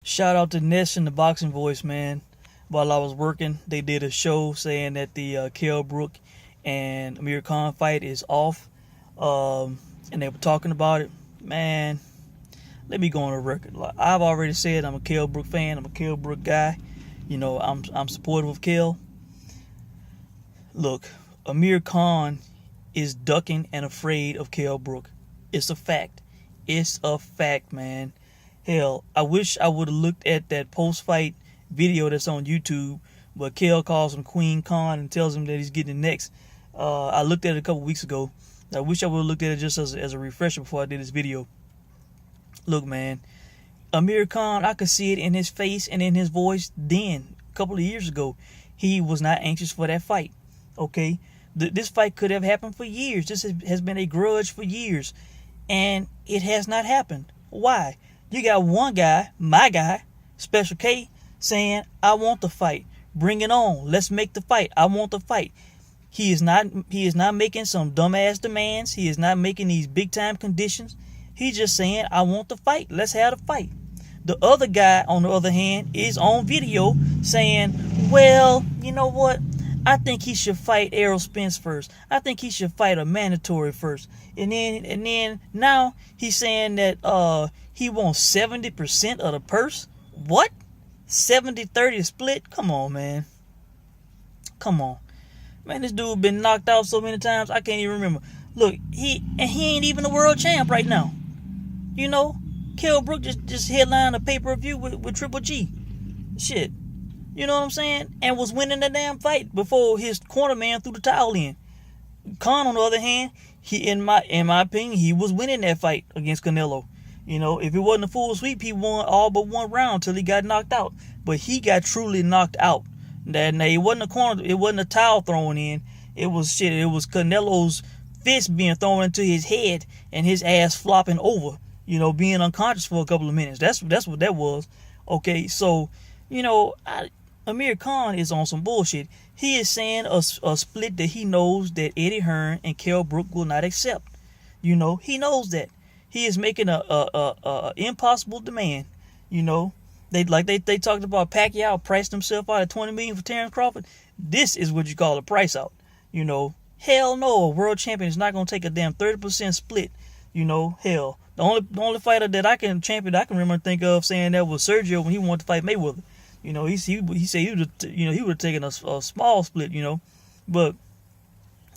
Shout out to Ness and the Boxing Voice, man. While I was working, they did a show saying that the Kell Brook and Amir Khan fight is off. And they were talking about it. Man, let me go on the record. Like, I've already said I'm a Kell Brook fan. I'm a Kell Brook guy. You know, I'm supportive of Kell. Look, Amir Khan is ducking and afraid of Kell Brook. It's a fact. It's a fact, man. Hell, I wish I would have looked at that post-fight video that's on YouTube where Kell calls him Queen Khan and tells him that he's getting next. I looked at it a couple weeks ago. I wish I would have looked at it just as a refresher before I did this video. Look, man, Amir Khan, I could see it in his face and in his voice then, a couple of years ago. He was not anxious for that fight, okay? This fight could have happened for years. This has been a grudge for years, and it has not happened. Why? You got one guy, my guy, Special K, saying, I want the fight. Bring it on. Let's make the fight. I want the fight. He is not making some dumbass demands. He is not making these big time conditions. He's just saying, I want the fight. Let's have the fight. The other guy, on the other hand, is on video saying, well, you know what? I think he should fight Errol Spence first. I think he should fight a mandatory first. And then now he's saying that he wants 70% of the purse. What? 70-30 split? Come on, man. Come on. Man, this dude been knocked out so many times I can't even remember. Look, he ain't even the world champ right now. You know, Kell Brook just headlined a pay-per-view with Triple G. Shit. You know what I'm saying? And was winning the damn fight before his corner man threw the towel in. Khan, on the other hand, in my opinion, he was winning that fight against Canelo. You know, if it wasn't a full sweep, he won all but one round till he got knocked out. But he got truly knocked out. That it wasn't a corner, it wasn't a towel thrown in. It was shit. It was Canelo's fist being thrown into his head and his ass flopping over. You know, being unconscious for a couple of minutes. That's what that was. Okay, so you know, Amir Khan is on some bullshit. He is saying a split that he knows that Eddie Hearn and Kell Brook will not accept. You know, he knows that. He is making a impossible demand. You know, they talked about Pacquiao priced himself out at $20 million for Terrence Crawford. This is what you call a price out. You know, hell no, a world champion is not gonna take a damn 30% split. You know, hell, the only fighter that I can remember and think of saying that was Sergio when he wanted to fight Mayweather. You know, he said he would have taken a small split. You know, but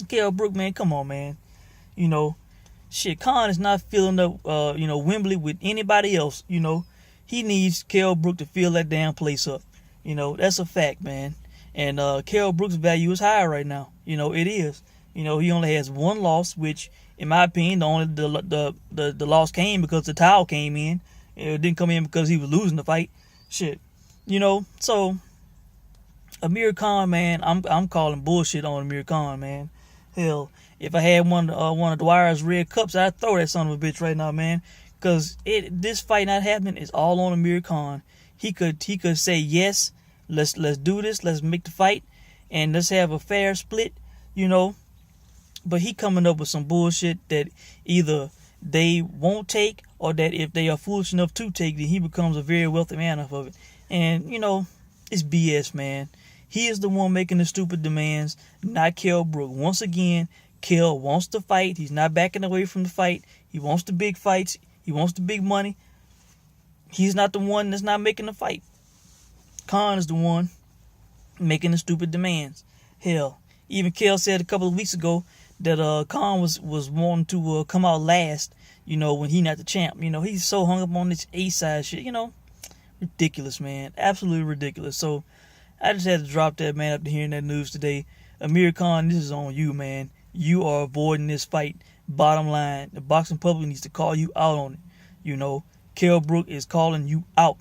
Kell Brook, man, come on, man. You know, shit, Khan is not filling up, Wembley with anybody else. You know, he needs Kell Brook to fill that damn place up. You know, that's a fact, man. And Kell Brook's value is high right now. You know, it is. You know, he only has one loss, which, in my opinion, the loss came because the towel came in. It didn't come in because he was losing the fight. Shit. You know, so Amir Khan, man, I'm calling bullshit on Amir Khan, man. Hell, if I had one of Dwyer's red cups, I'd throw that son of a bitch right now, man. Cause this fight not happening is all on Amir Khan. He could say yes, let's do this, let's make the fight, and let's have a fair split, you know. But he coming up with some bullshit that either they won't take, or that if they are foolish enough to take, then he becomes a very wealthy man off of it. And, you know, it's BS, man. He is the one making the stupid demands, not Kell Brook. Once again, Kell wants to fight. He's not backing away from the fight. He wants the big fights. He wants the big money. He's not the one that's not making the fight. Khan is the one making the stupid demands. Hell, even Kell said a couple of weeks ago that Khan was wanting to come out last, you know, when he not the champ. You know, he's so hung up on this A-side shit, you know. Ridiculous, man. Absolutely ridiculous. So I just had to drop that, man, after hearing that news today. Amir Khan, this is on you, man. You are avoiding this fight. Bottom line, the boxing public needs to call you out on it. You know, Kell Brook is calling you out.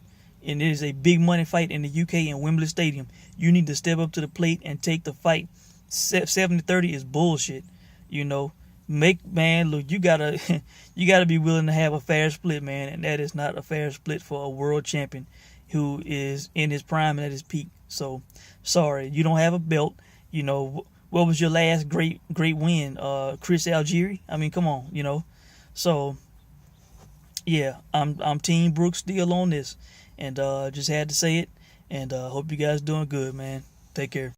And it is a big money fight in the UK in Wembley Stadium. You need to step up to the plate and take the fight. 70-30 is bullshit. You know, look, you gotta be willing to have a fair split, man, and that is not a fair split for a world champion who is in his prime and at his peak. So, sorry, you don't have a belt. You know, what was your last great win? Chris Algieri? I mean, come on, you know. So, yeah, I'm Team Brook still on this, and just had to say it. And hope you guys doing good, man. Take care.